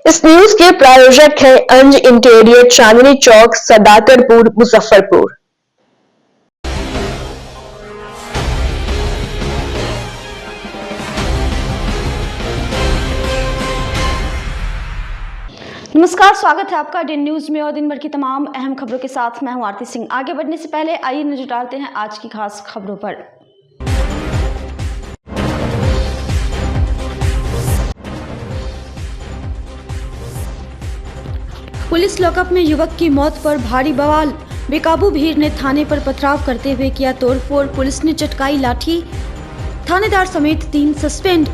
इस न्यूज के प्रायोजक हैं अंज इंटीरियर, चांदनी चौक, सदाकतपुर, मुजफ्फरपुर। नमस्कार, स्वागत है आपका डे न्यूज में और दिन भर की तमाम अहम खबरों के साथ मैं हूं आरती सिंह। आगे बढ़ने से पहले आइए नजर डालते हैं आज की खास खबरों पर। पुलिस लॉकअप में युवक की मौत पर भारी बवाल। बेकाबू भीड़ ने थाने पर पथराव करते हुए किया तोड़फोड़। पुलिस ने चटकाई लाठी, थानेदार समेत 3 सस्पेंड।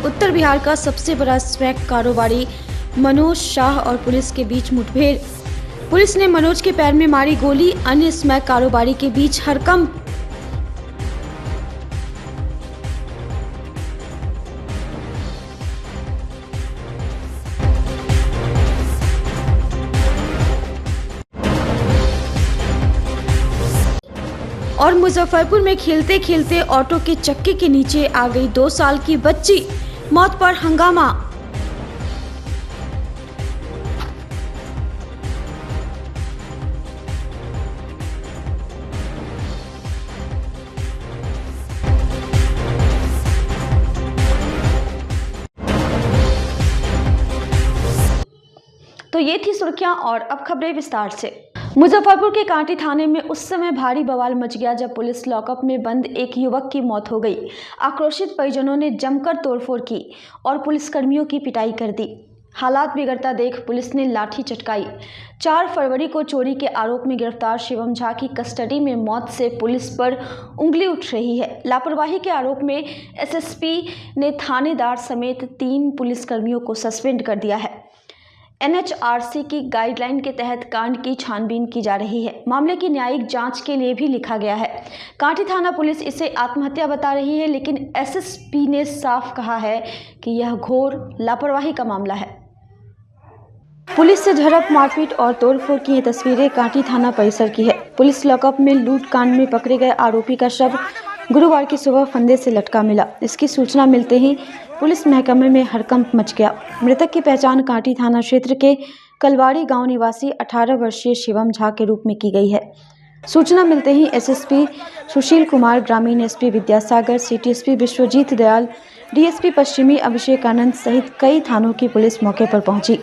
उत्तर बिहार का सबसे बड़ा स्मैक कारोबारी मनोज शाह और पुलिस के बीच मुठभेड़। पुलिस ने मनोज के पैर में मारी गोली, अन्य स्मैक कारोबारी के बीच हड़कंप। और मुजफ्फरपुर में खेलते खेलते ऑटो के चक्के के नीचे आ गई 2 साल की बच्ची, मौत पर हंगामा। तो ये थी सुर्खियां और अब खबरें विस्तार से। मुजफ्फरपुर के कांटी थाने में उस समय भारी बवाल मच गया जब पुलिस लॉकअप में बंद एक युवक की मौत हो गई। आक्रोशित परिजनों ने जमकर तोड़फोड़ की और पुलिसकर्मियों की पिटाई कर दी। हालात बिगड़ता देख पुलिस ने लाठी चटकाई। 4 फरवरी को चोरी के आरोप में गिरफ्तार शिवम झा की कस्टडी में मौत से पुलिस पर उंगली उठ रही है। लापरवाही के आरोप में एसएसपी ने थानेदार समेत 3 पुलिसकर्मियों को सस्पेंड कर दिया है। एनएचआरसी की गाइडलाइन के तहत कांड की छानबीन की जा रही है। मामले की न्यायिक जांच के लिए भी लिखा गया है। कांटी थाना पुलिस इसे आत्महत्या बता रही है, लेकिन एसएसपी ने साफ कहा है कि यह घोर लापरवाही का मामला है। पुलिस से झड़प, मारपीट और तोड़फोड़ की ये तस्वीरें कांटी थाना परिसर की है। पुलिस लॉकअप में लूट कांड में पकड़े गए आरोपी का शव गुरुवार की सुबह फंदे से लटका मिला। इसकी सूचना मिलते ही पुलिस महकमे में हड़कंप मच गया। मृतक की पहचान कांटी थाना क्षेत्र के कलवाड़ी गांव निवासी 18 वर्षीय शिवम झा के रूप में की गई है। सूचना मिलते ही एसएसपी सुशील कुमार, ग्रामीण SP Vidyasagar, city SP Vishwajeet Dayal, DSP पश्चिमी अभिषेक आनंद सहित कई थानों की पुलिस मौके पर पहुंची।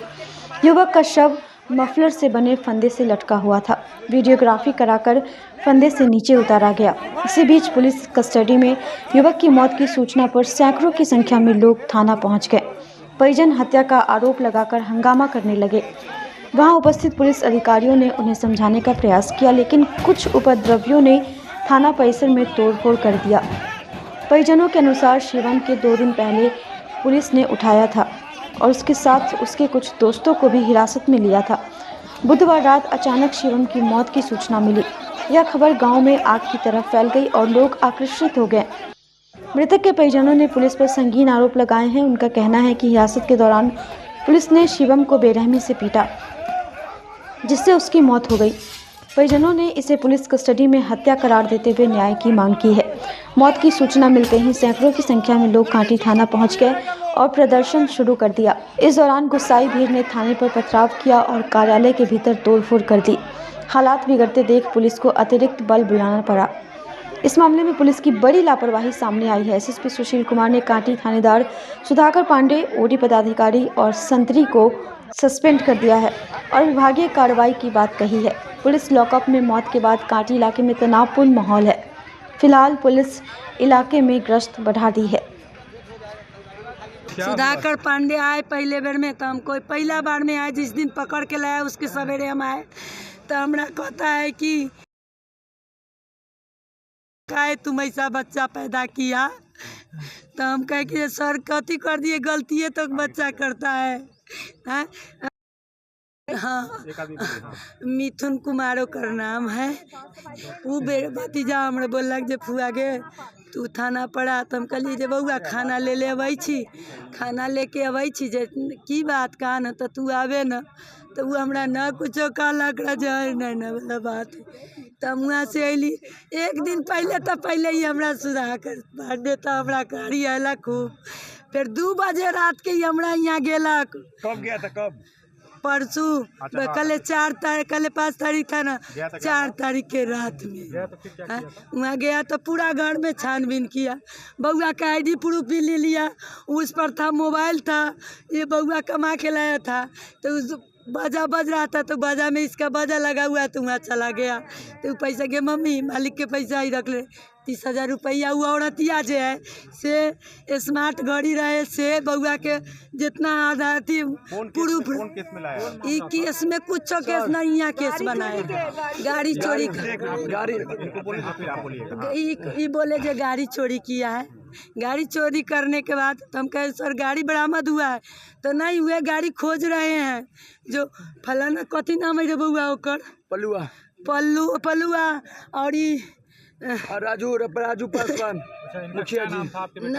युवक का शव मफलर से बने फंदे से लटका हुआ था। वीडियोग्राफी कराकर फंदे से नीचे उतारा गया। इसी बीच पुलिस कस्टडी में युवक की मौत की सूचना पर सैकड़ों की संख्या में लोग थाना पहुंच गए। परिजन हत्या का आरोप लगाकर हंगामा करने लगे। वहां उपस्थित पुलिस अधिकारियों ने उन्हें समझाने का प्रयास किया, लेकिन कुछ उपद्रवियों ने थाना परिसर में तोड़फोड़ कर दिया। परिजनों के अनुसार शिवम के 2 दिन पहले पुलिस ने उठाया था और उसके साथ उसके कुछ दोस्तों को भी हिरासत में लिया था। बुधवार रात अचानक शिवम की मौत की सूचना मिली। यह खबर गांव में आग की तरह फैल गई और लोग आकर्षित हो गए। मृतक के परिजनों ने पुलिस पर संगीन आरोप लगाए हैं। उनका कहना है कि हिरासत के दौरान पुलिस ने शिवम को बेरहमी से पीटा, जिससे उसकी मौत हो गई। परिजनों ने इसे पुलिस कस्टडी में हत्या करार देते हुए न्याय की मांग की है। मौत की सूचना मिलते ही सैकड़ों की संख्या में लोग कांटी थाना पहुंच गए और प्रदर्शन शुरू कर दिया। इस दौरान गुस्साई भीड़ ने थाने पर पथराव किया और कार्यालय के भीतर तोड़फोड़ कर दी। हालात बिगड़ते देख पुलिस को अतिरिक्त बल बुलाना पड़ा। इस मामले में पुलिस की बड़ी लापरवाही सामने आई है। एसएसपी सुशील कुमार ने कांटी थानेदार सुधाकर पांडे, ओडी पदाधिकारी और संतरी को सस्पेंड कर दिया है और विभागीय कार्रवाई की बात कही है। पुलिस लॉकअप में मौत के बाद कांटी इलाके में तनावपूर्ण माहौल है। फिलहाल पुलिस इलाके में गश्त बढ़ा दी है। सुधाकर पांडे आए पहले बेर में, तो हमको पहला बार में आए, जिस दिन पकड़ के लाया उसके सवेरे हम आए तो हमरा कहता है कि काहे तुम ऐसा बच्चा पैदा किया। तो हम कहे कि सर कथी कर दिए, गलती है तो बच्चा करता है। हाँ, मिथुन कुमारो कर नाम है। वो बेर भतीजा हमरा बोलक जे फुआ गे तू थाना पड़ा, तो हम कहलिए जे बउआ खाना ले ले अबै छी, खाना लेके अबै छी जे की बात कान तो तू आवे न। तो वो हमरा न कुछो कहलक रह जहर नहीं न वाला बात है। तब वहाँ से अली 1 दिन पहले तो पहले ही हमरा सुधाकर पांडे तो हमरा गाड़ी अला खूब। फिर 2 बजे रात के ही हमरा यहाँ गेलक। कब गया था कब? परसों कल 4 तारीख कल 5 तारीख था ना, 4 तारीख के रात में वहाँ गया तो पूरा घर में छानबीन किया। बउआ का ID प्रूफ भी ले लिया, उस पर था मोबाइल था, ये बउआ कमा के लाया था। तो उस बाजा बज रहा था तो बाजा में इसका बाजा लगा हुआ तो वहाँ चला गया। तो पैसा के मम्मी मालिक के पैसा ही रख ले 30,000 रुपया। वो औरतिया जो है से स्मार्ट घड़ी रहे से बउआ के जितना आधार थी प्रूफ केस में कुछ केस नहीं, यहाँ केस बनाए गाड़ी चोरी ये बोले जो गाड़ी चोरी किया है। गाड़ी चोरी करने के बाद तो हम कहे सर गाड़ी बरामद हुआ है, तो नहीं हुए गाड़ी खोज रहे हैं। जो फलाना कथी नाम है रे बउआ ओकर पल्लुआ और ये राजू पासवान मुखिया जी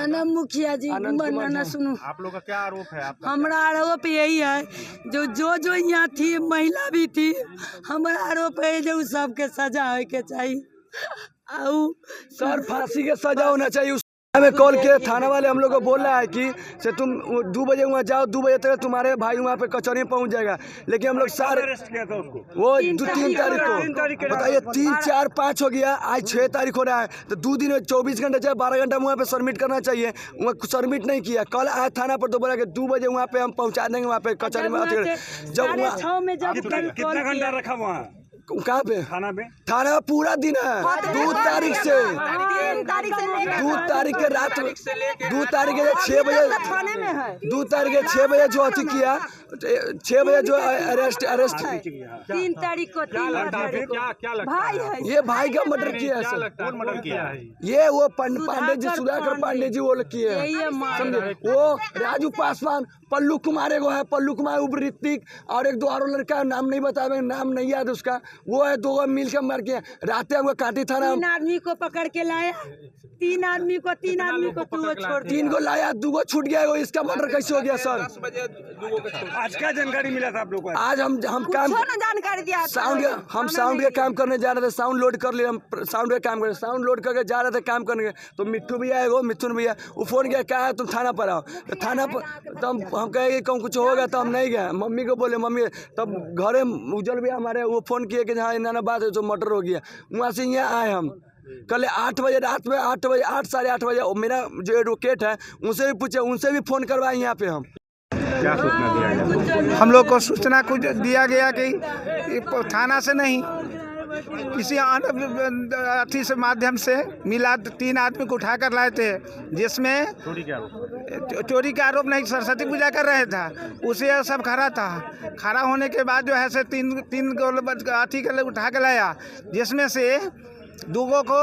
ना मुखिया जी ना सुनो। आप लोग का क्या आरोप है? हमारा आरोप यही है जो यहाँ थी महिला भी थी, हमारा आरोप है जो सबके सजा हो के चाहिए। सर फांसी के सजा होना चाहिए। हमें कॉल किया थाना वाले हम लोग को बोल रहा है कि से तुम 2 बजे वहाँ जाओ, 2 बजे तक तुम्हारे भाई वहाँ पे कचहरी पहुँच जाएगा। लेकिन हम लोग सारे वो 3 तारीख को बताइए 3, 4, 5 हो गया, आज 6 तारीख हो रहा है। तो 2 दिन में 24 घंटे चाहे 12 घंटा वहाँ पे सबमिट करना चाहिए, वहाँ सबमिट नहीं किया। कल आया थाना पर तो बोला कि 2 बजे वहाँ पे हम पहुँचा देंगे वहाँ पे कचहरी में। जब कितना घंटा रखा वहाँ? कहाँ पे? थाना पूरा दिन है 2 तारीख से 2 तारीख के रात में 2 तारीख के 6 बजे 2 तारीख के 6 बजे जो अति किया 6 बजे जो अरेस्ट 3 तारीख को भाई है ये भाई का मर्डर किया है सर। कौन मर्डर किया है? ये वो पांडे जी सुधाकर पांडे जी वो किए हैं समझे। वो राजू पासवान पल्लू कुमार एगो है, पल्लू कुमार ऋतिक और 1 2 और लड़का नाम नहीं बता नाम नहीं याद उसका, वो है 2 मिल के मर के रात हमको काटी था ना। 3 आदमी को पकड़ के लाया, 3 आदमी को 2 छोड़ 3 को लाया, 2 छूट गया। इसका मर्डर कैसे हो गया सर? आज क्या जानकारी मिला था आप लोग को? आज हम काम जानकारी दिया साउंड के काम करने जा रहे थे, साउंड लोड कर लिया। हम साउंड के काम कर साउंड लोड करके जा रहे थे काम करने, तो मिट्टू भैया है मिथुन भैया वो फोन किया क्या है तुम थाना पर आओ। तो थाना पर तो हम कहे कहूँ कुछ होगा तो हम नहीं गए। मम्मी को बोले मम्मी, तब घरे उज्जवल भैया हमारे वो फोन किए कि हाँ इन्ना बात है तो मर्डर हो गया। वहाँ से यहाँ आए हम कल 8 बजे रात में 8 बजे 8 साढ़े 8 बजे मेरा जो एडवोकेट है उनसे भी पूछे, उनसे भी फ़ोन करवाए यहाँ पे। हम क्या सूचना दिया गया? हम लोग को सूचना कुछ दिया गया कि थाना से नहीं किसी अथी से माध्यम से मिला 3 आदमी को उठा कर लाए थे, जिसमें चोरी का आरोप नहीं, सरस्वती पूजा कर रहे था उसे सब खड़ा था। खड़ा होने के बाद जो है से 3 अथी के उठा के लाया, जिसमें से 2 को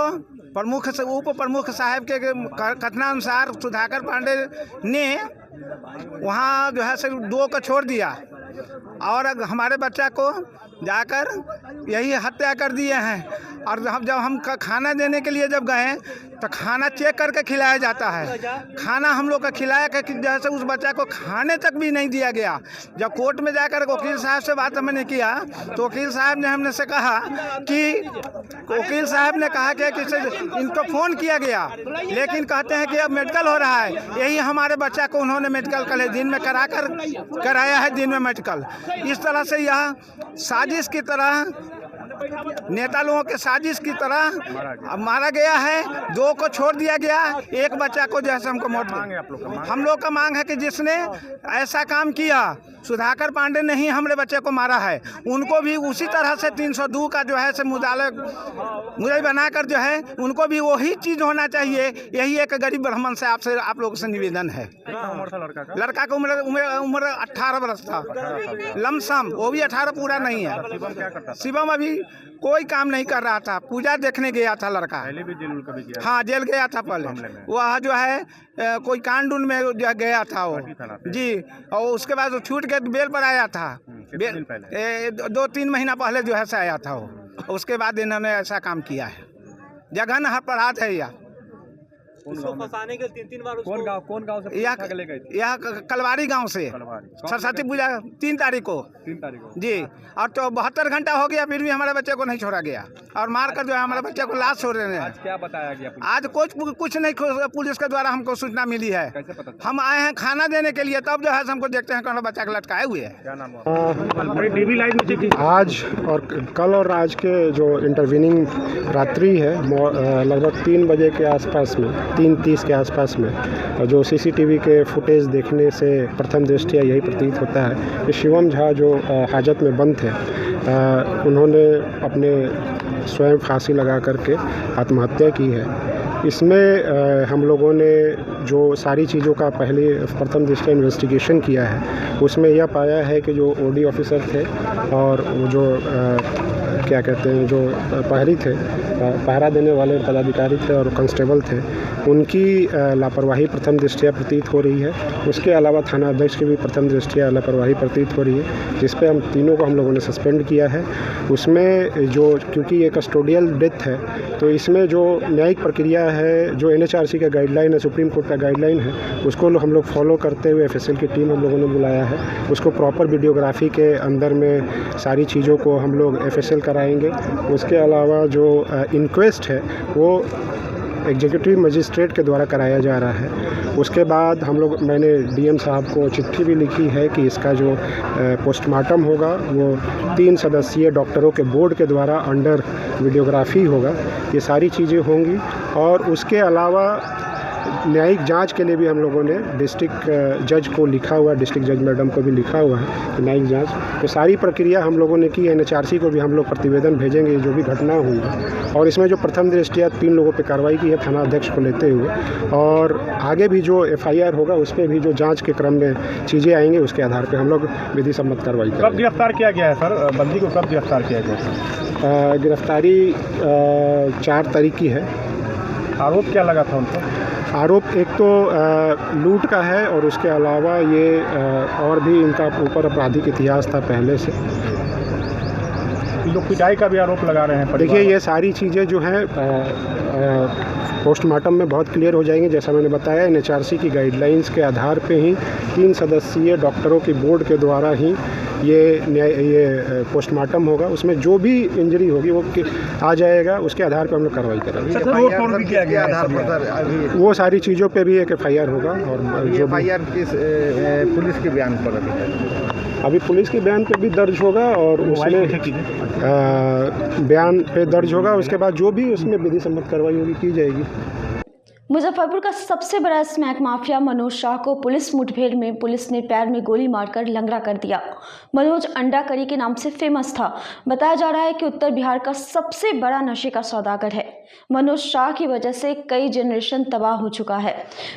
प्रमुख से उप प्रमुख साहब के कथनानुसार सुधाकर पांडे ने वहाँ जो है से 2 को छोड़ दिया और हमारे बच्चा को जाकर यही हत्या कर दिए हैं। और जब हम खाना देने के लिए जब गए तो खाना चेक करके खिलाया जाता है, खाना हम लोग का खिलाया कि जैसे उस बच्चा को खाने तक भी नहीं दिया गया। जब कोर्ट में जाकर वकील साहब से बात हमने किया तो वकील साहब ने हमने से कहा कि वकील साहब ने कहा कि इनको फ़ोन किया गया, लेकिन कहते हैं कि अब मेडिकल हो रहा है। यही हमारे बच्चा को उन्होंने मेडिकल कल दिन में कराया है, दिन में मेडिकल। इस तरह से यह साजिश की तरह, नेता लोगों के साजिश की तरह मारा गया है। 2 को छोड़ दिया गया, 1 बच्चा को जैसे हमको मौत। हम लोग का मांग है कि जिसने ऐसा काम किया सुधाकर पांडे ने ही हमारे बच्चे को मारा है, उनको भी उसी तरह से 302 का जो है से मुद्दा बनाकर जो है उनको भी वही चीज़ होना चाहिए। यही एक गरीब ब्राह्मण से आप लोगों से निवेदन है। लड़का का उम्र 18 वर्ष था, लमसम, वो भी 18 पूरा नहीं है। शिवम अभी कोई काम नहीं कर रहा था, पूजा देखने गया था लड़का। पहले भी जेल कभी गया? हाँ जेल गया था पहले, वह जो है कोई कांडून में जो गया था वो जी, और उसके बाद वो छूट के बेल पर आया था। 2-3 महीना पहले जो है से आया था वो। उसके बाद इन्होंने ऐसा काम किया है, जघन्य अपराध है यह। उसको फंसाने के 3 बार कौन गांव से यह ले गए थे? यह कलवारी गांव से सरस्वती पूजा 3 तारीख को जी। और तो 72 घंटा हो गया फिर भी हमारे बच्चे को नहीं छोड़ा गया और मार कर जो है हमारे बच्चे को लाश छोड़ रहे हैं। आज क्या बताया गया? आज कुछ नहीं, पुलिस के द्वारा हमको सूचना मिली है। कैसे पता? हम आए हैं खाना देने के लिए, तब जो है हमको देखते हैं कि बच्चा को लटकाए हुए है। क्या नाम है? आज और कल और आज के जो इंटरवीनिंग रात्रि है लगभग 3 बजे के आसपास में, 3:30 के आसपास में, जो सीसीटीवी के फुटेज देखने से प्रथम दृष्टया यही प्रतीत होता है कि शिवम झा जो हाजत में बंद थे उन्होंने अपने स्वयं फांसी लगा करके आत्महत्या की है। इसमें हम लोगों ने जो सारी चीज़ों का पहले प्रथम दृष्टया इन्वेस्टिगेशन किया है उसमें यह पाया है कि जो ओडी ऑफिसर थे और जो क्या कहते हैं जो प्रहरी थे, पहरा देने वाले पदाधिकारी थे और कांस्टेबल थे, उनकी लापरवाही प्रथम दृष्टया प्रतीत हो रही है। उसके अलावा थाना अध्यक्ष की भी प्रथम दृष्टया लापरवाही प्रतीत हो रही है, जिस पे हम तीनों को हम लोगों ने सस्पेंड किया है। उसमें जो क्योंकि ये कस्टोडियल डेथ है तो इसमें जो न्यायिक प्रक्रिया है, जो NHRC का गाइडलाइन है, सुप्रीम कोर्ट का गाइडलाइन है, उसको हम लोग फॉलो करते हुए FSL की टीम हम लोगों ने बुलाया है। उसको प्रॉपर वीडियोग्राफी के अंदर में सारी चीज़ों को हम लोग FSL कराएंगे। उसके अलावा जो इंक्वेस्ट है वो एग्जीक्यूटिव मजिस्ट्रेट के द्वारा कराया जा रहा है। उसके बाद मैंने DM साहब को चिट्ठी भी लिखी है कि इसका जो पोस्टमार्टम होगा वो 3 सदस्यीय डॉक्टरों के बोर्ड के द्वारा अंडर वीडियोग्राफी होगा। ये सारी चीज़ें होंगी और उसके अलावा न्यायिक जांच के लिए भी हम लोगों ने डिस्ट्रिक्ट जज को लिखा हुआ है, डिस्ट्रिक्ट जज मैडम को भी लिखा हुआ है न्यायिक जांच। तो सारी प्रक्रिया हम लोगों ने की। NHRC को भी हम लोग प्रतिवेदन भेजेंगे जो भी घटना हुई है। और इसमें जो प्रथम दृष्टया 3 लोगों पे कार्रवाई की है थाना अध्यक्ष को लेते हुए, और आगे भी जो FIR होगा उस पर भी जो जाँच के क्रम में चीज़ें आएंगी उसके आधार पर हम लोग विधि सम्मत कार्रवाई करेंगे। कब गिरफ्तार किया गया है सर? बंदी को कब गिरफ्तार किया गया? गिरफ्तारी 4 तारीख की है। आरोप क्या लगा था उनको? आरोप एक तो लूट का है और उसके अलावा ये और भी इनका ऊपर आपराधिक इतिहास था पहले से। लोग पिटाई का भी आरोप लगा रहे हैं। देखिए ये सारी चीज़ें जो हैं पोस्टमार्टम में बहुत क्लियर हो जाएंगी। जैसा मैंने बताया NHRC की गाइडलाइंस के आधार पे ही 3 सदस्यीय डॉक्टरों की बोर्ड के द्वारा ही ये पोस्टमार्टम होगा। उसमें जो भी इंजरी होगी वो आ जाएगा, उसके आधार पर हम लोग कार्रवाई करेंगे। वो सारी चीज़ों पे भी एक FIR होगा। और जो FIR पुलिस के बयान पर अभी पुलिस के बयान पे भी दर्ज होगा और उसमें बयान पे दर्ज होगा। उसके बाद जो भी उसमें विधि सम्मत कार्रवाई होगी की जाएगी। मुजफ्फरपुर का सबसे बड़ा स्मैक माफिया मनोज शाह को पुलिस मुठभेड़ में पुलिस ने पैर में गोली मारकर लंगड़ा कर दिया। मनोज अंडा करी के नाम से फेमस था। बताया जा रहा है कि उत्तर बिहार का सबसे बड़ा नशे का सौदागर है। मनोज शाह की वजह से कई जनरेशन तबाह हो चुका है।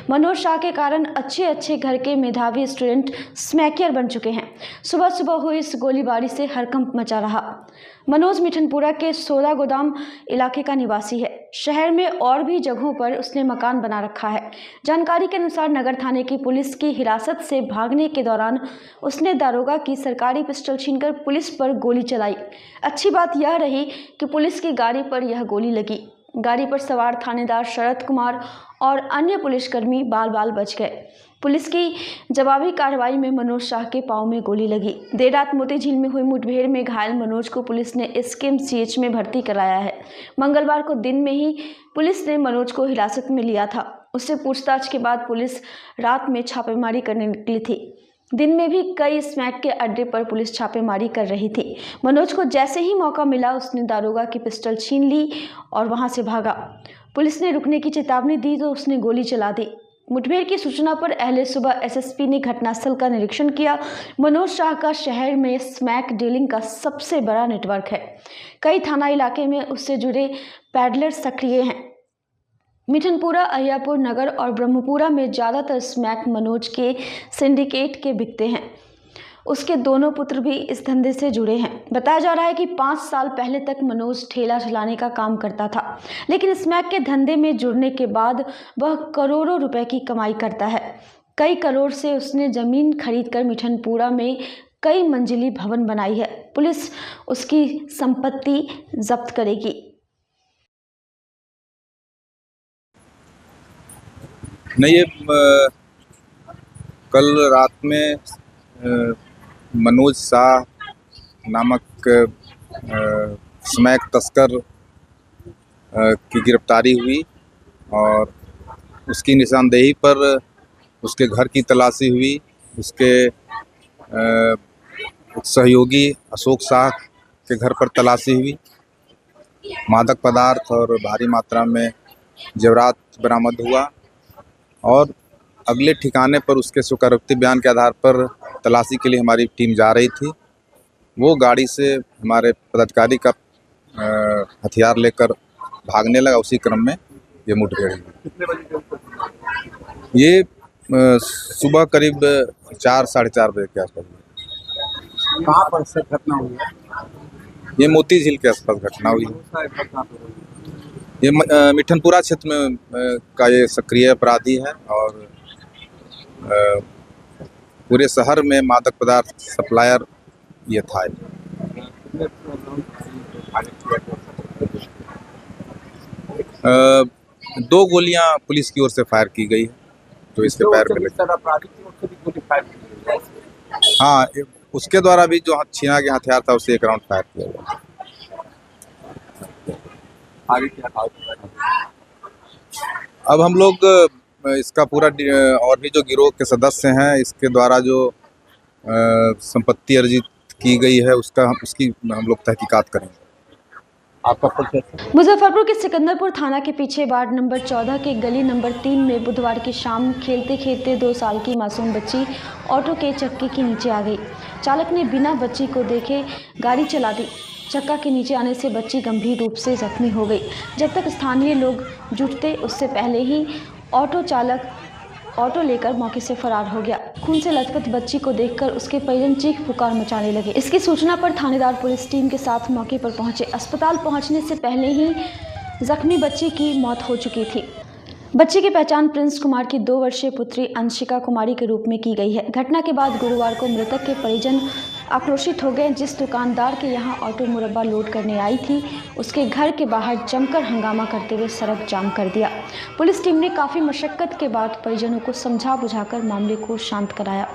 मनोज शाह के कारण अच्छे घर के मेधावी स्टूडेंट स्मैकियर बन चुके हैं। सुबह सुबह हुई इस गोलीबारी से हड़कंप मचा रहा। मनोज मिठनपुरा के 16 गोदाम इलाके का निवासी है। शहर में और भी जगहों पर उसने मकान बना रखा है। जानकारी के अनुसार नगर थाने की पुलिस की हिरासत से भागने के दौरान उसने दारोगा की सरकारी पिस्टल छीनकर पुलिस पर गोली चलाई। अच्छी बात यह रही कि पुलिस की गाड़ी पर यह गोली लगी। गाड़ी पर सवार थानेदार शरद कुमार और अन्य पुलिसकर्मी बाल बच गए। पुलिस की जवाबी कार्रवाई में मनोज शाह के पांव में गोली लगी। देर रात मोती झील में हुई मुठभेड़ में घायल मनोज को पुलिस ने SKMCH में भर्ती कराया है। मंगलवार को दिन में ही पुलिस ने मनोज को हिरासत में लिया था। उससे पूछताछ के बाद पुलिस रात में छापेमारी करने निकली थी। दिन में भी कई स्मैक के अड्डे पर पुलिस छापेमारी कर रही थी। मनोज को जैसे ही मौका मिला उसने दारोगा की पिस्टल छीन ली और वहां से भागा। पुलिस ने रुकने की चेतावनी दी तो उसने गोली चला दी। मुठभेड़ की सूचना पर अहले सुबह SSP ने घटनास्थल का निरीक्षण किया। मनोज शाह का शहर में स्मैक डीलिंग का सबसे बड़ा नेटवर्क है। कई थाना इलाके में उससे जुड़े पैडलर सक्रिय हैं। मिठनपुरा, अहियापुर नगर और ब्रह्मपुरा में ज़्यादातर स्मैक मनोज के सिंडिकेट के बिकते हैं। उसके दोनों पुत्र भी इस धंधे से जुड़े हैं। बताया जा रहा है कि 5 साल पहले तक मनोज ठेला चलाने का काम करता था, लेकिन स्मैक के धंधे में जुड़ने के बाद वह करोड़ों रुपए की कमाई करता है। कई करोड़ से उसने ज़मीन खरीदकर मिठनपुरा में कई मंजिली भवन बनाई है। पुलिस उसकी संपत्ति जब्त करेगी। नहीं, ये कल रात में मनोज शाह नामक स्मैक तस्कर की गिरफ्तारी हुई और उसकी निशानदेही पर उसके घर की तलाशी हुई। उसके सहयोगी अशोक शाह के घर पर तलाशी हुई। मादक पदार्थ और भारी मात्रा में जेवरात बरामद हुआ और अगले ठिकाने पर उसके स्वीकारोक्ति बयान के आधार पर तलाशी के लिए हमारी टीम जा रही थी। वो गाड़ी से हमारे पदाधिकारी का हथियार लेकर भागने लगा। उसी क्रम में ये मुठभेड़ हुई। ये सुबह करीब 4 साढ़े 4 बजे के आसपास। कहाँ पर से घटना हुई है? ये मोती झील के आसपास घटना हुई। ये मिठनपुरा क्षेत्र में का ये सक्रिय अपराधी है और पूरे शहर में मादक पदार्थ सप्लायर ये था। 2 गोलियां पुलिस की ओर से फायर की गई है तो इसके पैर में लगी। हाँ, उसके द्वारा भी जो छीना गया हथियार था उससे 1 राउंड फायर किया गया। आगे क्या? अब हम लोग इसका पूरा और भी जो गिरोह के सदस्य हैं इसके द्वारा जो संपत्ति अर्जित की गई है उसकी हम लोग तहकीकात करेंगे। मुजफ्फरपुर के सिकंदरपुर थाना के पीछे वार्ड नंबर 14 के गली नंबर 3 में बुधवार की शाम खेलते खेलते 2 साल की मासूम बच्ची ऑटो के चक्के के नीचे आ गई। चालक ने बिना बच्ची को देखे गाड़ी चला दी। चक्का के नीचे आने से बच्ची गंभीर रूप से जख्मी हो गई। जब तक स्थानीय लोग जुटते उससे पहले ही ऑटो चालक ऑटो लेकर मौके से फरार हो गया। खून से लथपथ बच्ची को देखकर उसके परिजन चीख पुकार मचाने लगे। इसकी सूचना पर थानेदार पुलिस टीम के साथ मौके पर पहुंचे। अस्पताल पहुंचने से पहले ही जख्मी बच्ची की मौत हो चुकी थी। बच्ची की पहचान प्रिंस कुमार की 2 वर्षीय पुत्री अंशिका कुमारी के रूप में की गई है। घटना के बाद गुरुवार को मृतक के परिजन आक्रोशित हो गए। जिस दुकानदार के यहां ऑटो मुरब्बा लोड करने आई थी उसके घर के बाहर जमकर हंगामा करते हुए सड़क जाम कर दिया। पुलिस टीम ने काफ़ी मशक्कत के बाद परिजनों को समझा बुझाकर मामले को शांत कराया।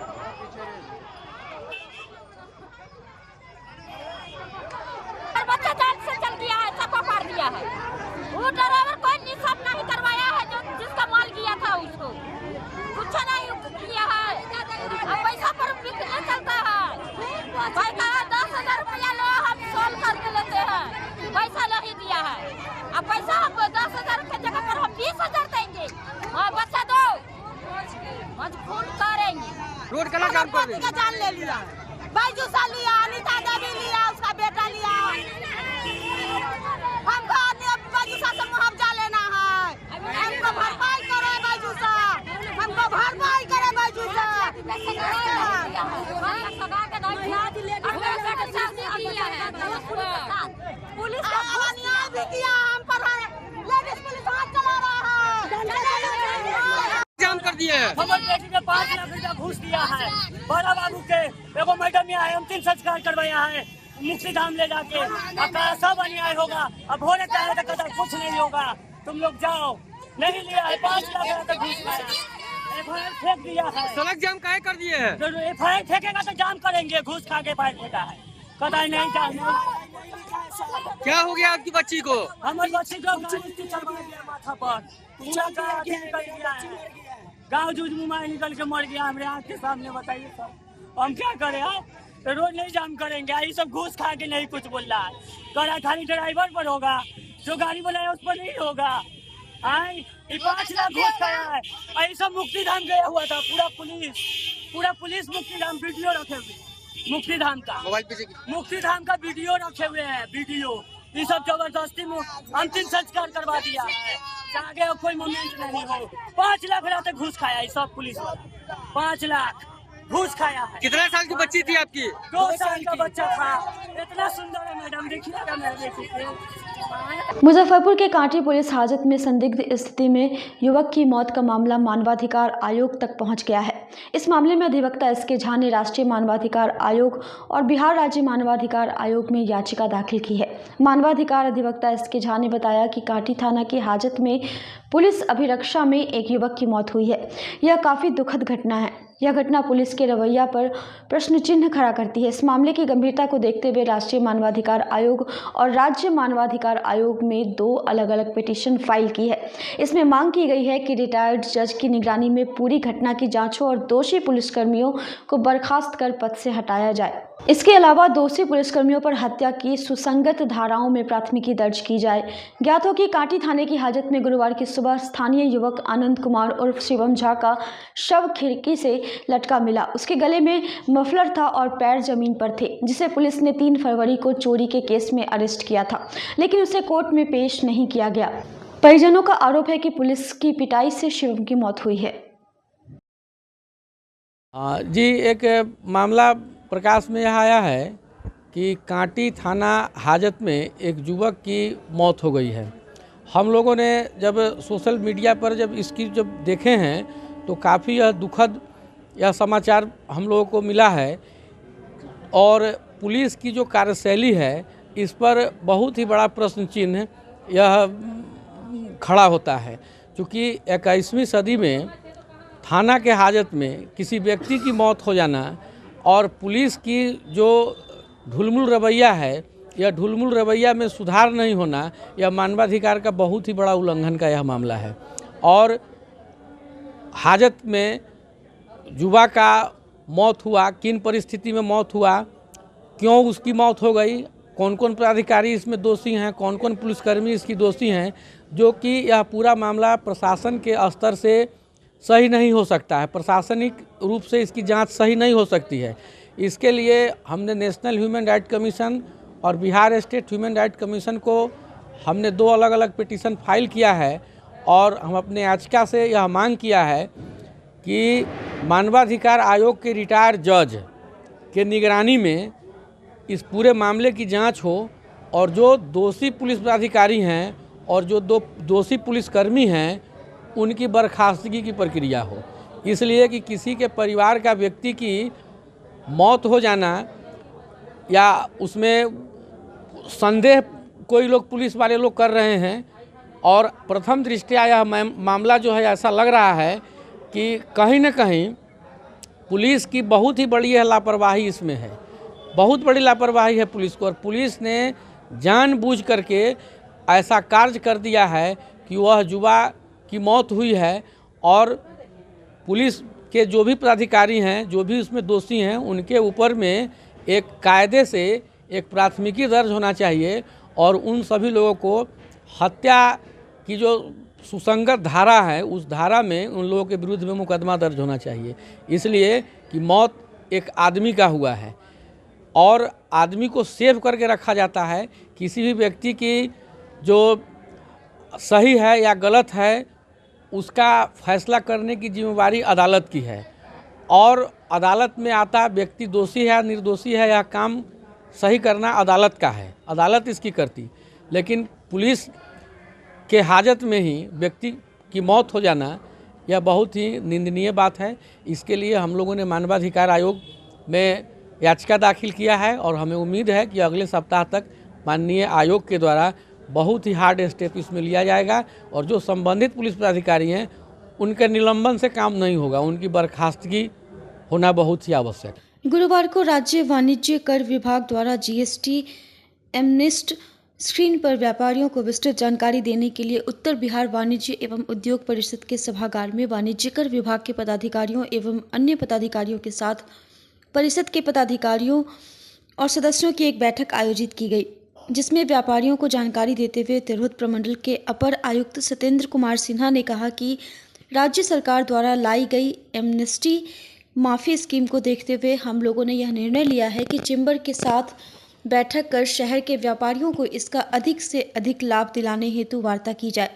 रोड का जाम कर दिया। जान ले लिया, बाईजूसा लिया, अनीता देवी लिया, उसका बेटा लिया। हमको बाईजूसा से मुआवजा लेना है। हमको भरपाई करे बाईजूसा, हमको भरपाई करे बाईजूसा। पुलिस का अन्याय भी किया हम पर। लेडीज पुलिस हाथ चला रहा है। जाम कर दिए। हमर बेटी ने 5 लाख रुपया घूस दिया है। बड़ा बाबू के एगो मैडम यहाँ अंतिम संस्कार करवाया है मुक्ति धाम ले जाके। अब सब अन्याय होगा। अब होने चाहे तो कदर कुछ नहीं होगा। तुम लोग जाओ। नहीं लिया है 5 लाख रुपया घूस खाया। एफआईआर फेंक दिया है। सड़क जाम काहे कर दिए है? एफआईआर फेंकेगा तो जाम करेंगे। घूस खा के फायर फेंका है। कदाई नहीं चाहिए। क्या हो गया आपकी बच्ची को? हमारी बच्ची को माथा पर पूरा गाँव जूझ मुँह निकल के मर गया हमारे आँख के सामने। बताइए सब हम क्या करें? तो रोड नहीं जाम करेंगे। ये सब घूस खा के नहीं कुछ बोल रहा है। करा खाली ड्राइवर पर होगा, जो गाड़ी बनाया उस पर नहीं होगा। 5 लाख घूस खाया है। ये सब मुक्ति धाम गया हुआ था। पूरा पुलिस मुक्ति धाम वीडियो रखे हुए। मुक्ति धाम का वीडियो रखे हुए हैं। वीडियो ये सब जबरदस्ती में अंतिम संस्कार करवा दिया है। आगे कोई मोमेंट नहीं हो। 5 लाख रात घूस खाया ये सब पुलिस वाला। 5 लाख घूस खाया है। कितने साल की बच्ची थी आपकी? 2 साल का बच्चा था। इतना सुंदर है मैडम, देखिएगा मैं देखिए। मुजफ्फरपुर के कांटी पुलिस हाजत में संदिग्ध स्थिति में युवक की मौत का मामला मानवाधिकार आयोग तक पहुंच गया है। इस मामले में अधिवक्ता एसके झा ने राष्ट्रीय मानवाधिकार आयोग और बिहार राज्य मानवाधिकार आयोग में याचिका दाखिल की है। मानवाधिकार अधिवक्ता एसके झा ने बताया कि कांटी थाना की हाजत में पुलिस अभिरक्षा में एक युवक की मौत हुई है। यह काफ़ी दुखद घटना है। यह घटना पुलिस के रवैया पर प्रश्न चिन्ह खड़ा करती है। इस मामले की गंभीरता को देखते हुए राष्ट्रीय मानवाधिकार आयोग और राज्य मानवाधिकार आयोग में 2 अलग-अलग पिटीशन फाइल की है। इसमें मांग की गई है कि रिटायर्ड जज की निगरानी में पूरी घटना की जांच हो और दोषी पुलिसकर्मियों को बर्खास्त कर पद से हटाया जाए। इसके अलावा दोषी पुलिसकर्मियों पर हत्या की सुसंगत धाराओं में प्राथमिकी दर्ज की जाए। ज्ञात हो कि कांटी थाने की हाजत में गुरुवार की सुबह स्थानीय युवक आनंद कुमार उर्फ शिवम झा का शव खिड़की से लटका मिला। उसके गले में मफलर था और पैर जमीन पर थे, जिसे पुलिस ने 3 फरवरी को चोरी के केस में अरेस्ट किया था, लेकिन उसे कोर्ट में पेश नहीं किया गया। परिजनों का आरोप है कि पुलिस की पिटाई से शिवम की मौत हुई है। जी, एक मामला प्रकाश में यह आया है कि कांटी थाना हाजत में एक युवक की मौत हो गई है। हम लोगों ने जब सोशल मीडिया पर इसकी देखे हैं तो काफ़ी यह दुखद यह समाचार हम लोगों को मिला है और पुलिस की जो कार्यशैली है इस पर बहुत ही बड़ा प्रश्न चिन्ह यह खड़ा होता है, क्योंकि 21वीं सदी में थाना के हाजत में किसी व्यक्ति की मौत हो जाना और पुलिस की जो ढुलमुल रवैया है, यह ढुलमुल रवैया में सुधार नहीं होना, यह मानवाधिकार का बहुत ही बड़ा उल्लंघन का यह मामला है। और हाजत में युवा का मौत हुआ, किन परिस्थिति में मौत हुआ, क्यों उसकी मौत हो गई, कौन कौन पदाधिकारी इसमें दोषी हैं, कौन कौन पुलिसकर्मी इसकी दोषी हैं, जो कि यह पूरा मामला प्रशासन के स्तर से सही नहीं हो सकता है। प्रशासनिक रूप से इसकी जांच सही नहीं हो सकती है। इसके लिए हमने नेशनल ह्यूमन राइट कमीशन और Bihar state human right commission को हमने 2 अलग अलग पिटीशन फाइल किया है और हम अपने याचिका से यह मांग किया है कि मानवाधिकार आयोग के रिटायर्ड जज के निगरानी में इस पूरे मामले की जांच हो और जो दोषी पुलिस पदाधिकारी हैं और जो 2 दोषी पुलिसकर्मी हैं उनकी बर्खास्तगी की प्रक्रिया हो। इसलिए कि किसी के परिवार का व्यक्ति की मौत हो जाना या उसमें संदेह कोई लोग पुलिस वाले लोग कर रहे हैं और प्रथम दृष्टया यह मामला जो है ऐसा लग रहा है कि कहीं न कहीं पुलिस की बहुत ही बड़ी लापरवाही इसमें है, बहुत बड़ी लापरवाही है पुलिस को। और पुलिस ने जानबूझ करके ऐसा कार्य कर दिया है कि वह युवा की मौत हुई है और पुलिस के जो भी पदाधिकारी हैं, जो भी उसमें दोषी हैं, उनके ऊपर में एक कायदे से एक प्राथमिकी दर्ज होना चाहिए और उन सभी लोगों को हत्या की जो सुसंगत धारा है उस धारा में उन लोगों के विरुद्ध में मुकदमा दर्ज होना चाहिए। इसलिए कि मौत एक आदमी का हुआ है और आदमी को सेव करके रखा जाता है। किसी भी व्यक्ति की जो सही है या गलत है उसका फैसला करने की जिम्मेवारी अदालत की है और अदालत में आता व्यक्ति दोषी है या निर्दोषी है, यह काम सही करना अदालत का है, अदालत इसकी करती। लेकिन पुलिस के हाजत में ही व्यक्ति की मौत हो जाना यह बहुत ही निंदनीय बात है। इसके लिए हम लोगों ने मानवाधिकार आयोग में याचिका दाखिल किया है और हमें उम्मीद है कि अगले सप्ताह तक माननीय आयोग के द्वारा बहुत ही हार्ड स्टेप इसमें लिया जाएगा और जो संबंधित पुलिस पदाधिकारी हैं उनके निलंबन से काम नहीं होगा, उनकी बर्खास्तगी होना बहुत ही आवश्यक है। गुरुवार को राज्य वाणिज्य कर विभाग द्वारा जीएसटी एमनेस्ट स्क्रीन पर व्यापारियों को विस्तृत जानकारी देने के लिए उत्तर बिहार वाणिज्य एवं उद्योग परिषद के सभागार में वाणिज्य कर विभाग के पदाधिकारियों एवं अन्य पदाधिकारियों के साथ परिषद के पदाधिकारियों और सदस्यों की एक बैठक आयोजित की गई, जिसमें व्यापारियों को जानकारी देते हुए तिरहुत प्रमंडल के अपर आयुक्त सत्येंद्र कुमार सिन्हा ने कहा कि राज्य सरकार द्वारा लाई गई एमनेस्टी माफ़ी स्कीम को देखते हुए हम लोगों ने यह निर्णय लिया है कि चेंबर के साथ बैठक कर शहर के व्यापारियों को इसका अधिक से अधिक लाभ दिलाने हेतु वार्ता की जाए।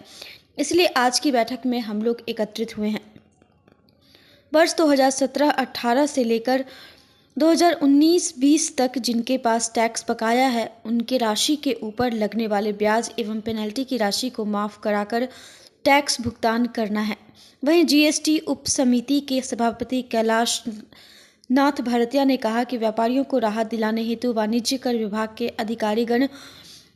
इसलिए आज की बैठक में हम लोग एकत्रित हुए हैं। वर्ष 2017-18 से लेकर 2019-20 तक जिनके पास टैक्स बकाया है उनके राशि के ऊपर लगने वाले ब्याज एवं पेनल्टी की राशि को माफ़ कराकर टैक्स भुगतान करना है। वहीं जीएसटी उप समिति के सभापति कैलाश नाथ भरतिया ने कहा कि व्यापारियों को राहत दिलाने हेतु वाणिज्य कर विभाग के अधिकारीगण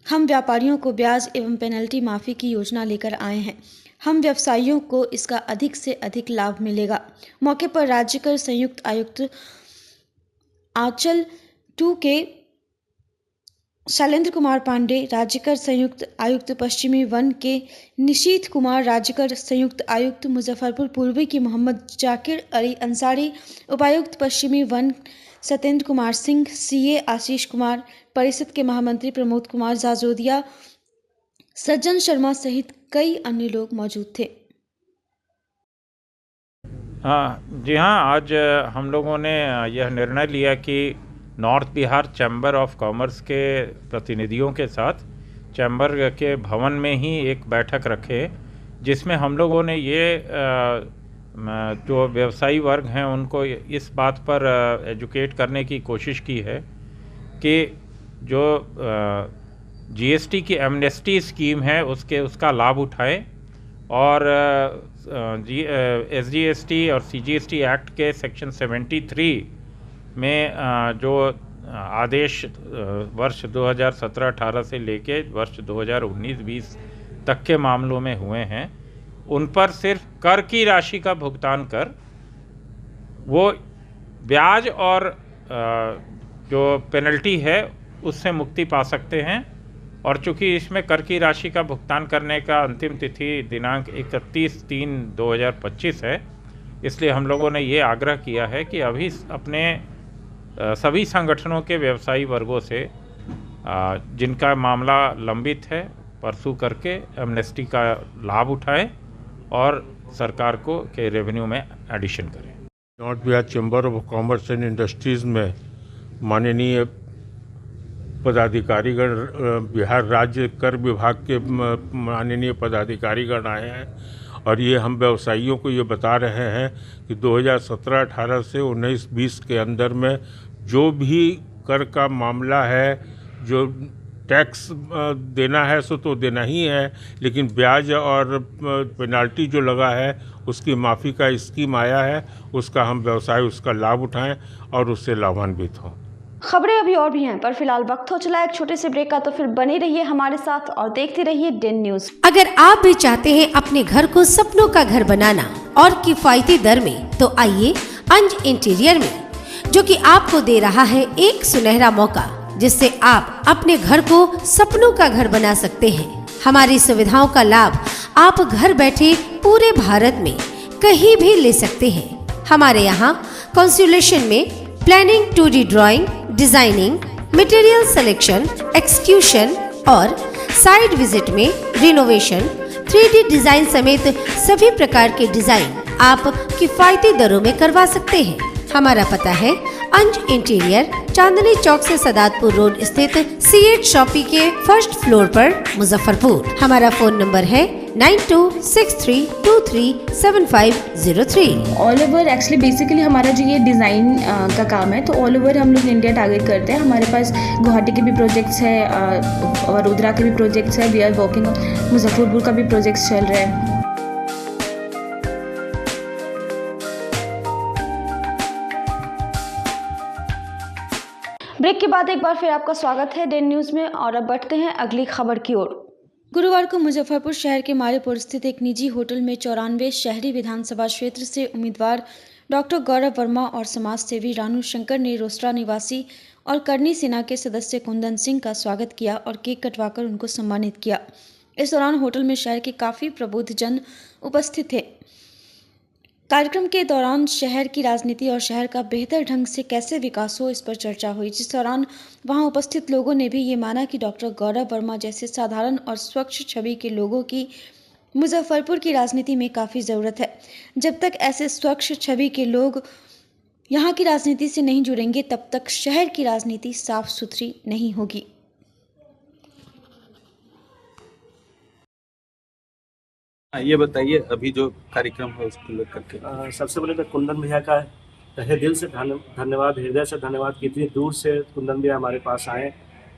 हम व्यापारियों को ब्याज एवं पेनल्टी माफ़ी की योजना लेकर आए हैं। हम व्यवसायियों को इसका अधिक से अधिक लाभ मिलेगा। मौके पर राज्य कर संयुक्त आयुक्त आंचल 2 के शैलेंद्र कुमार पांडे, राज्यकर संयुक्त आयुक्त पश्चिमी वन के निशीथ कुमार, राज्यकर संयुक्त आयुक्त मुजफ्फरपुर पूर्वी की मोहम्मद जाकिर अली अंसारी, उपायुक्त पश्चिमी वन सत्येंद्र कुमार सिंह, सीए आशीष कुमार, परिषद के महामंत्री प्रमोद कुमार जाजोदिया, सज्जन शर्मा सहित कई अन्य लोग मौजूद थे। जी हाँ, आज हम लोगों ने यह निर्णय लिया कि north Bihar chamber of commerce के प्रतिनिधियों के साथ चैम्बर के भवन में ही एक बैठक रखें, जिसमें हम लोगों ने ये जो व्यवसायी वर्ग हैं उनको इस बात पर एजुकेट करने की कोशिश की है कि जो जीएसटी की एमनेस्टी स्कीम है उसका लाभ उठाएं और एसजीएसटी और सीजीएसटी एक्ट के सेक्शन 73 में जो आदेश वर्ष 2017-18 से लेके वर्ष 2019-20 तक के मामलों में हुए हैं, उन पर सिर्फ कर की राशि का भुगतान कर वो ब्याज और जो पेनल्टी है उससे मुक्ति पा सकते हैं। और चूँकि इसमें कर की राशि का भुगतान करने का अंतिम तिथि दिनांक 31/3/2025 है, इसलिए हम लोगों ने ये आग्रह किया है कि अभी अपने सभी संगठनों के व्यवसायी वर्गों से जिनका मामला लंबित है परसू करके एमनेस्टी का लाभ उठाएं और सरकार को के रेवेन्यू में एडिशन करें। North Bihar chamber of commerce and industries में माननीय पदाधिकारीगण, बिहार राज्य कर विभाग के माननीय पदाधिकारीगण आए हैं और ये हम व्यवसायियों को ये बता रहे हैं कि 2017-18 से 19-20 के अंदर में जो भी कर का मामला है, जो टैक्स देना है सो तो देना ही है, लेकिन ब्याज और पेनाल्टी जो लगा है उसकी माफ़ी का स्कीम आया है, उसका हम व्यवसाय उसका लाभ उठाएं और उससे लाभान्वित हों। खबरें अभी और भी हैं, पर फिलहाल वक्त हो चला एक छोटे से ब्रेक का, तो फिर बने रहिए हमारे साथ और देखते रहिए डेन न्यूज। अगर आप भी चाहते हैं अपने घर को सपनों का घर बनाना और किफायती दर में, तो आइए अंज इंटीरियर में, जो कि आपको दे रहा है एक सुनहरा मौका, जिससे आप अपने घर को सपनों का घर बना सकते हैं। हमारी सुविधाओं का लाभ आप घर बैठे पूरे भारत में कहीं भी ले सकते हैं। हमारे यहाँ कंसुलेशन में planning, 2D drawing, designing, material selection, execution और साइट विजिट में रिनोवेशन, 3D डिजाइन समेत सभी प्रकार के डिजाइन आप किफायती दरों में करवा सकते हैं। हमारा पता है अंज इंटीरियर, चांदनी चौक से सदातपुर रोड स्थित C8 शॉपी के फर्स्ट फ्लोर पर, मुजफ्फरपुर। हमारा फोन नंबर है 9263237503। ऑल ओवर एक्चुअली बेसिकली हमारा जो ये डिज़ाइन का काम है, तो ऑल ओवर हम लोग इंडिया टारगेट करते हैं। हमारे पास गुवाहाटी के भी प्रोजेक्ट्स है, वडोदरा के भी प्रोजेक्ट्स है, वी आर वर्किंग, मुजफ्फरपुर का भी प्रोजेक्ट्स चल रहे हैं। ब्रेक के बाद एक बार फिर आपका स्वागत है डेन न्यूज में, और अब बढ़ते हैं अगली खबर की ओर। गुरुवार को मुजफ्फरपुर शहर के मारेपुर स्थित एक निजी होटल में 94 शहरी विधानसभा क्षेत्र से उम्मीदवार डॉक्टर गौरव वर्मा और समाज सेवी रानू शंकर ने रोसड़ा निवासी और करनी सेना के सदस्य कुंदन सिंह का स्वागत किया और केक कटवाकर उनको सम्मानित किया। इस दौरान होटल में शहर के काफ़ी प्रबुद्ध जन उपस्थित थे। कार्यक्रम के दौरान शहर की राजनीति और शहर का बेहतर ढंग से कैसे विकास हो, इस पर चर्चा हुई, जिस दौरान वहां उपस्थित लोगों ने भी ये माना कि डॉक्टर गौरव वर्मा जैसे साधारण और स्वच्छ छवि के लोगों की मुजफ्फरपुर की राजनीति में काफ़ी ज़रूरत है। जब तक ऐसे स्वच्छ छवि के लोग यहाँ की राजनीति से नहीं जुड़ेंगे, तब तक शहर की राजनीति साफ सुथरी नहीं होगी। ये बताइए अभी जो कार्यक्रम है उसको लेकर के। सबसे पहले तो कुंदन भैया का तहे दिल से धन्यवाद, हृदय से धन्यवाद कि इतनी दूर से कुंदन भैया हमारे पास आए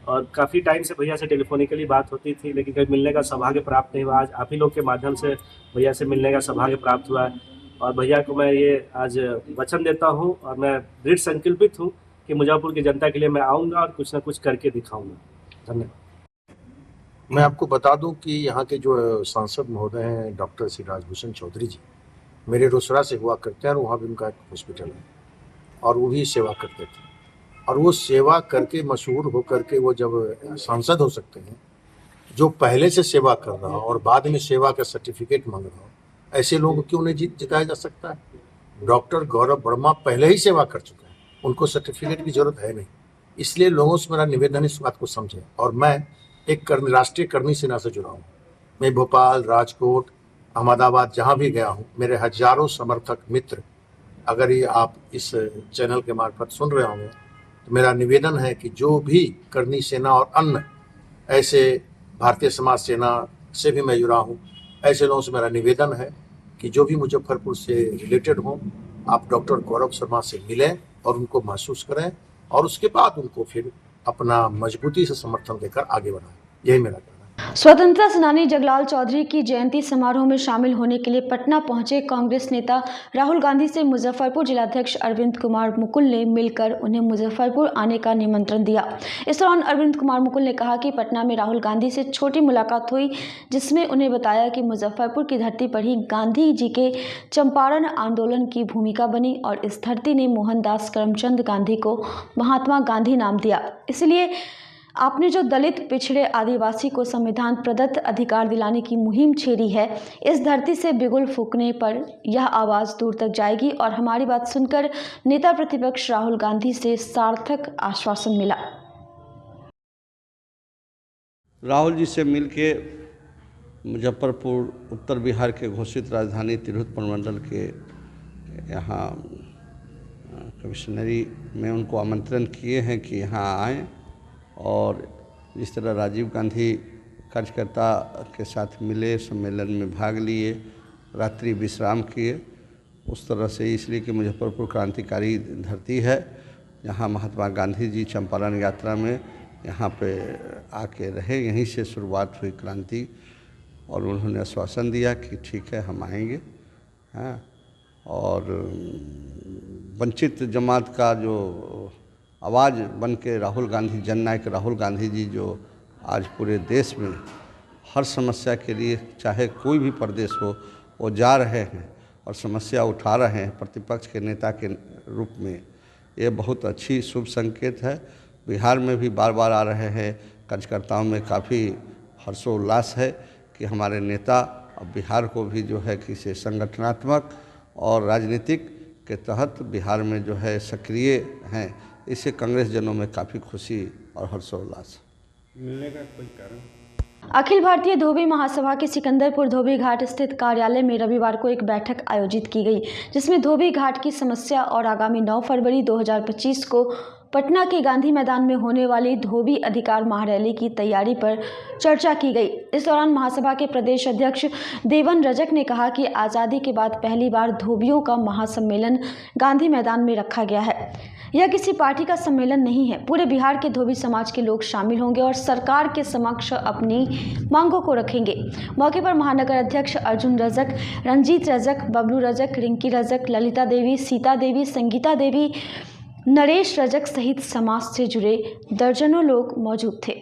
और काफ़ी टाइम से भैया से टेलीफोनिकली बात होती थी, लेकिन कभी मिलने का सौभाग्य प्राप्त नहीं हुआ। आज आप ही लोग के माध्यम से भैया से मिलने का सौभाग्य प्राप्त हुआ है और भैया को मैं ये आज वचन देता हूँ और मैं दृढ़ संकल्पित हूँ कि मुजफ्फरपुर की जनता के लिए मैं आऊँगा और कुछ ना कुछ करके दिखाऊँगा। धन्यवाद। मैं आपको बता दूं कि यहाँ के जो सांसद महोदय हैं डॉक्टर श्री राजभूषण चौधरी जी, मेरे रोसड़ा से हुआ करते हैं और वहाँ भी उनका एक हॉस्पिटल है और वो भी सेवा करते थे और वो सेवा करके मशहूर हो करके वो जब सांसद हो सकते हैं, जो पहले से सेवा कर रहा हो और बाद में सेवा का सर्टिफिकेट मांग रहा हो, ऐसे लोगों को क्यों नहीं जिताया जा सकता है। डॉक्टर गौरव वर्मा पहले ही सेवा कर चुके हैं, उनको सर्टिफिकेट की जरूरत है नहीं। इसलिए लोगों से मेरा निवेदन इस बात को समझें। और मैं एक राष्ट्रीय करनी सेना से जुड़ा हूँ। मैं भोपाल, राजकोट, अहमदाबाद जहाँ भी गया हूँ, मेरे हजारों समर्थक मित्र अगर ये आप इस चैनल के मार्फत सुन रहे होंगे तो मेरा निवेदन है कि जो भी करनी सेना और अन्य ऐसे भारतीय समाज सेना से भी मैं जुड़ा हूँ, ऐसे लोगों से मेरा निवेदन है कि जो भी मुजफ्फरपुर से रिलेटेड हों, आप डॉक्टर गौरव शर्मा से मिलें और उनको महसूस करें और उसके बाद उनको फिर अपना मजबूती से समर्थन देकर आगे बढ़ाएं। यही मेरा कहना है। स्वतंत्रता सेनानी जगलाल चौधरी की जयंती समारोह में शामिल होने के लिए पटना पहुंचे कांग्रेस नेता राहुल गांधी से मुजफ्फरपुर जिलाध्यक्ष अरविंद कुमार मुकुल ने मिलकर उन्हें मुजफ्फरपुर आने का निमंत्रण दिया। इस दौरान अरविंद कुमार मुकुल ने कहा कि पटना में राहुल गांधी से छोटी मुलाकात हुई, जिसमें उन्हें बताया कि मुजफ्फरपुर की धरती पर ही गांधी जी के चंपारण आंदोलन की भूमिका बनी और इस धरती ने मोहनदास करमचंद गांधी को महात्मा गांधी नाम दिया। इसलिए आपने जो दलित, पिछड़े, आदिवासी को संविधान प्रदत्त अधिकार दिलाने की मुहिम छेड़ी है, इस धरती से बिगुल फूंकने पर यह आवाज़ दूर तक जाएगी और हमारी बात सुनकर नेता प्रतिपक्ष राहुल गांधी से सार्थक आश्वासन मिला। राहुल जी से मिलके मुजफ्फरपुर उत्तर बिहार के घोषित राजधानी तिरहुत प्रमंडल के यहाँ कमिश्नरी में उनको आमंत्रण किए हैं कि यहाँ आएँ और जिस तरह राजीव गांधी कार्यकर्ता के साथ मिले, सम्मेलन में भाग लिए, रात्रि विश्राम किए, उस तरह से इसलिए कि मुजफ्फरपुर क्रांतिकारी धरती है, यहाँ महात्मा गांधी जी चंपारण यात्रा में यहाँ पे आके रहे, यहीं से शुरुआत हुई क्रांति और उन्होंने आश्वासन दिया कि ठीक है हम आएंगे। हाँ, और वंचित जमात का जो आवाज़ बन के राहुल गांधी, जननायक राहुल गांधी जी जो आज पूरे देश में हर समस्या के लिए चाहे कोई भी प्रदेश हो वो जा रहे हैं और समस्या उठा रहे हैं प्रतिपक्ष के नेता के रूप में, ये बहुत अच्छी शुभ संकेत है। बिहार में भी बार बार आ रहे हैं, कार्यकर्ताओं में काफ़ी हर्षोल्लास है कि हमारे नेता अब बिहार को भी जो है किसी संगठनात्मक और राजनीतिक के तहत बिहार में जो है सक्रिय हैं। इससे कांग्रेस जनों में काफ़ी खुशी और हर्षोल्लास। मिलने का कोई कारण? अखिल भारतीय धोबी महासभा के सिकंदरपुर धोबी घाट स्थित कार्यालय में रविवार को एक बैठक आयोजित की गई, जिसमें धोबी घाट की समस्या और आगामी 9 फरवरी 2025 को पटना के गांधी मैदान में होने वाली धोबी अधिकार महारैली की तैयारी पर चर्चा की गई। इस दौरान महासभा के प्रदेश अध्यक्ष देवन रजक ने कहा कि आज़ादी के बाद पहली बार धोबियों का महासम्मेलन गांधी मैदान में रखा गया है। यह किसी पार्टी का सम्मेलन नहीं है, पूरे बिहार के धोबी समाज के लोग शामिल होंगे और सरकार के समक्ष अपनी मांगों को रखेंगे। मौके पर महानगर अध्यक्ष अर्जुन रजक, रंजीत रजक, बबलू रजक, रिंकी रजक, ललिता देवी, सीता देवी, संगीता देवी, नरेश रजक सहित समाज से जुड़े दर्जनों लोग मौजूद थे।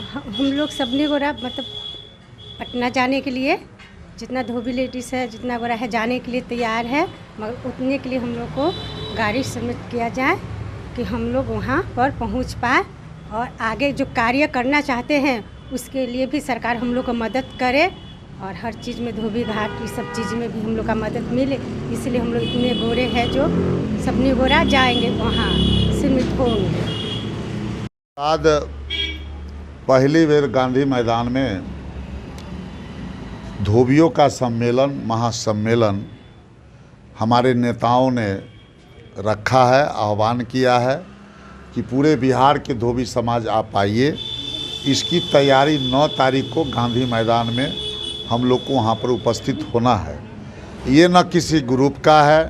हम लोग सबने गोरा मतलब पटना जाने के लिए जितना धोबी लेडीज़ है, जितना गोरा है जाने के लिए तैयार है, मगर उतने के लिए हम लोग को गाड़ी सबमिट किया जाए कि हम लोग वहाँ पर पहुँच पाए और आगे जो कार्य करना चाहते हैं उसके लिए भी सरकार हम लोग को मदद करे और हर चीज़ में धोबी घाट की सब चीज़ में भी हम लोग का मदद मिले। इसलिए हम लोग इतने गोरे हैं जो सबने गोरा जाएंगे वहाँ सीमित होंगे। आज पहली बार गांधी मैदान में धोबियों का सम्मेलन, महासम्मेलन हमारे नेताओं ने रखा है, आह्वान किया है कि पूरे बिहार के धोबी समाज आप आइए इसकी तैयारी 9 तारीख को गांधी मैदान में हम लोग को वहाँ पर उपस्थित होना है। ये न किसी ग्रुप का है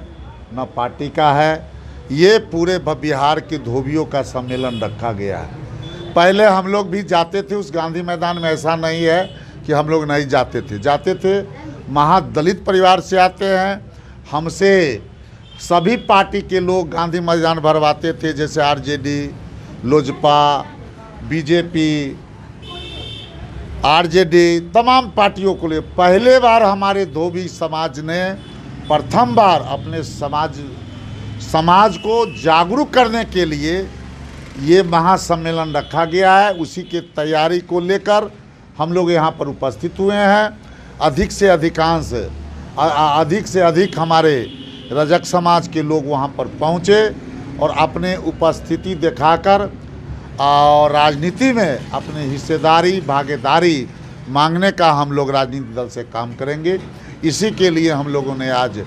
न पार्टी का है, ये पूरे बिहार के धोबियों का सम्मेलन रखा गया है। पहले हम लोग भी जाते थे उस गांधी मैदान में, ऐसा नहीं है कि हम लोग नहीं जाते थे। महादलित परिवार से आते हैं, हमसे सभी पार्टी के लोग गांधी मैदान भरवाते थे, जैसे आरजेडी, लोजपा, बीजेपी, आरजेडी, तमाम पार्टियों को लिए पहले बार हमारे धोबी समाज ने प्रथम बार अपने समाज को जागरूक करने के लिए ये महासम्मेलन रखा गया है। उसी के तैयारी को लेकर हम लोग यहाँ पर उपस्थित हुए हैं। अधिक से अधिक हमारे रजक समाज के लोग वहाँ पर पहुँचे और अपने उपस्थिति दिखाकर और राजनीति में अपनी हिस्सेदारी भागीदारी मांगने का हम लोग राजनीतिक दल से काम करेंगे। इसी के लिए हम लोगों ने आज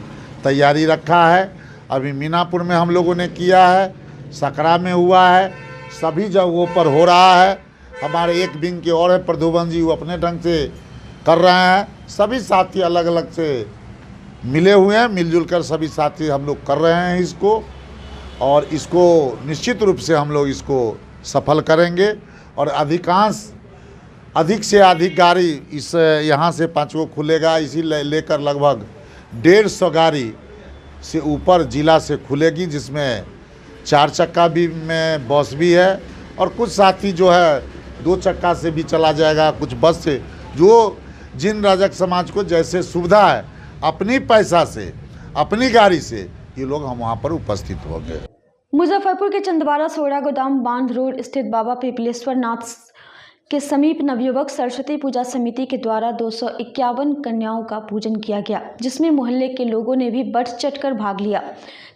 तैयारी रखा है। अभी मीनापुर में हम लोगों ने किया है, सकरा में हुआ है, सभी जगहों पर हो रहा है। हमारे एक विंग के और है प्रधुवन जी, वो अपने ढंग से कर रहे हैं। सभी साथी अलग अलग से मिले हुए हैं, मिलजुल कर सभी साथी हम लोग कर रहे हैं इसको, और इसको निश्चित रूप से हम लोग इसको सफल करेंगे। और अधिक से अधिक गाड़ी इस यहाँ से 5 को खुलेगा, इसी लेकर लगभग 150 गाड़ी से ऊपर जिला से खुलेगी, जिसमें 4 चक्का भी में बस भी है और कुछ साथी जो है 2 चक्का से भी चला जाएगा, कुछ बस से। जो जिन रजक समाज को जैसे सुविधा है, अपनी पैसा से अपनी गाड़ी से ये लोग हम वहाँ पर उपस्थित होंगे। मुजफ्फरपुर के चंदवारा सोड़ा गोदाम बांध रोड स्थित बाबा पिपलेश्वर नाथ के समीप नवयुवक सरस्वती पूजा समिति के द्वारा 251 कन्याओं का पूजन किया गया, जिसमें मोहल्ले के लोगों ने भी बढ़ चढ़कर भाग लिया।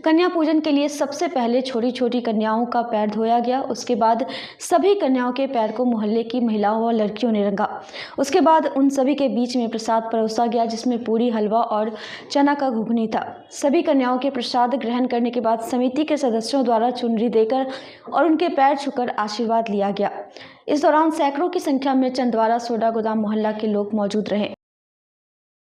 कन्या पूजन के लिए सबसे पहले छोटी छोटी कन्याओं का पैर धोया गया। उसके बाद सभी कन्याओं के पैर को मोहल्ले की महिलाओं व लड़कियों ने रंगा। उसके बाद उन सभी के बीच में प्रसाद परोसा गया, जिसमें पूरी, हलवा और चना का घुघनी था। सभी कन्याओं के प्रसाद ग्रहण करने के बाद समिति के सदस्यों द्वारा चुनरी देकर और उनके पैर छूकर आशीर्वाद लिया गया। इस दौरान सैकड़ों की संख्या में चंदवारा सोडा गोदाम मोहल्ला के लोग मौजूद रहे।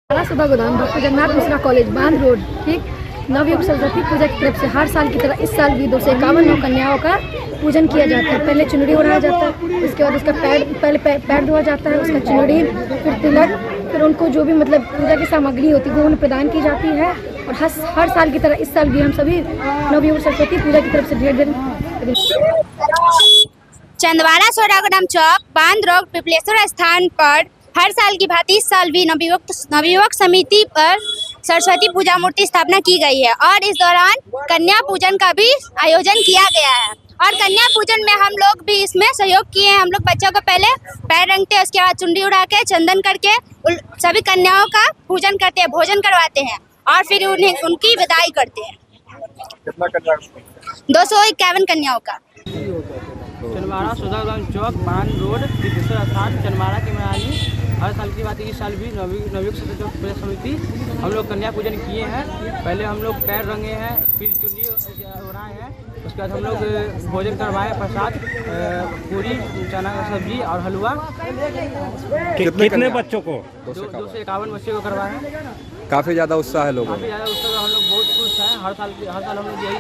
सोडा गोदाम डॉक्टर जगन्नाथ मिश्रा कॉलेज बांध रोड, ठीक, नवयुग सरस्वती पूजा की तरफ से हर साल की तरह इस साल भी 251 कन्याओं का पूजन किया जाता है। पहले चुनरी ओढ़ाया जाता है, उसके बाद उसका पैर धोया जाता है, उसका चुनरी, फिर तिलक, फिर उनको जो भी मतलब पूजा की सामग्री होती है वो उन्हें प्रदान की जाती है। और हर साल की तरह इस साल भी हम सभी नवयुग सरस्वती पूजा की तरफ से ढेर चंदवारा सोडा गोदाम चौक बांध रोड पिपलेश्वर स्थान पर हर साल की भांति इस साल भी नवयुवक समिति पर सरस्वती पूजा मूर्ति स्थापना की गई है और इस दौरान कन्या पूजन का भी आयोजन किया गया है। और कन्या पूजन में हम लोग भी इसमें सहयोग किए हैं। हम लोग बच्चों को पहले पैर रंगते हैं, उसके बाद चुनरी उड़ा के चंदन करके सभी कन्याओं का पूजन करते हैं, भोजन करवाते हैं और फिर उन्हें उनकी विदाई करते हैं। कितना कन्या? 251 कन्याओं का। चनमारा सोडा गोदाम चौक बांध रोड पिपलेश्वर स्थान चनमारा के मैदानी हर साल की बात है। इस साल भी नवयुग सरस्वती पूजा समिति हम लोग कन्या पूजन किए हैं। पहले हम लोग पैर रंगे हैं, फिर चुन्नी उड़ाए हैं, उसके बाद हम लोग भोजन करवाए, प्रसाद, पूरी, चना का सब्जी और हलवा। कितने बच्चों को? 251 बच्चे को करवाए। काफ़ी ज़्यादा उत्साह है लोगों में। काफ़ी ज़्यादा उत्साह, हम लोग बहुत खुश हैं। हर साल हम लोग यही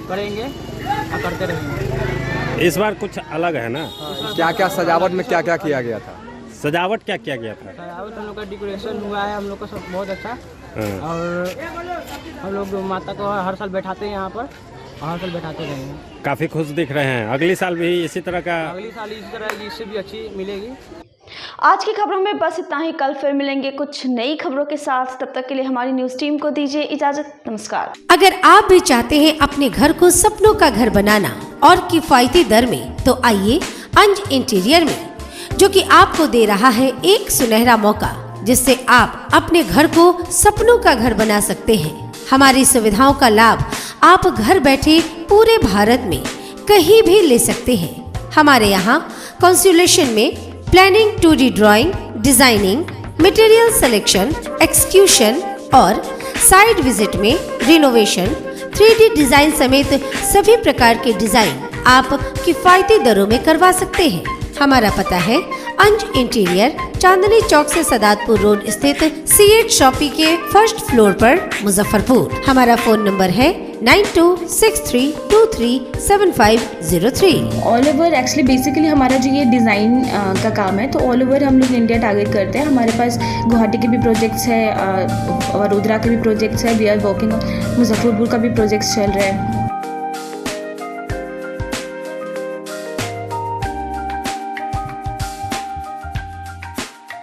करेंगे और करते रहेंगे। इस बार कुछ अलग है ना? क्या क्या सजावट में क्या क्या किया गया था? सजावट क्या किया गया था? सजावट हम लोग का डेकोरेशन हुआ है, हम लोग का सब बहुत अच्छा। और हम लोग माता को हर साल बैठाते हैं यहाँ पर, हर साल बैठाते रहेंगे। काफ़ी खुश दिख रहे हैं। अगली साल भी इसी तरह का? अगली साल इसी तरह, इससे भी अच्छी मिलेगी। आज की खबरों में बस इतना ही। कल फिर मिलेंगे कुछ नई खबरों के साथ। तब तक के लिए हमारी न्यूज टीम को दीजिए इजाजत। नमस्कार। अगर आप भी चाहते हैं अपने घर को सपनों का घर बनाना और किफायती दर में, तो आइए अंज इंटीरियर में, जो कि आपको दे रहा है एक सुनहरा मौका, जिससे आप अपने घर को सपनों का घर बना सकते हैं। हमारी सुविधाओं का लाभ आप घर बैठे पूरे भारत में कहीं भी ले सकते हैं। हमारे यहाँ कंसुलेशन में planning, 2D drawing, designing, material selection, execution और साइट विजिट में रिनोवेशन, 3D डिजाइन समेत सभी प्रकार के डिजाइन आप किफायती दरों में करवा सकते हैं। हमारा पता है अंज इंटीरियर, चांदनी चौक से सदातपुर रोड स्थित सीएट शॉपी के फर्स्ट फ्लोर पर, मुजफ्फरपुर। हमारा फोन नंबर है 9263237503। ऑल ओवर एक्चुअली बेसिकली हमारा जो ये डिज़ाइन का काम है, तो ऑल ओवर हम लोग इंडिया टारगेट करते हैं। हमारे पास गुवाहाटी के भी प्रोजेक्ट्स है, वडोदरा के भी प्रोजेक्ट्स है, वी आर वर्किंग, मुजफ्फरपुर का भी प्रोजेक्ट्स चल रहा है।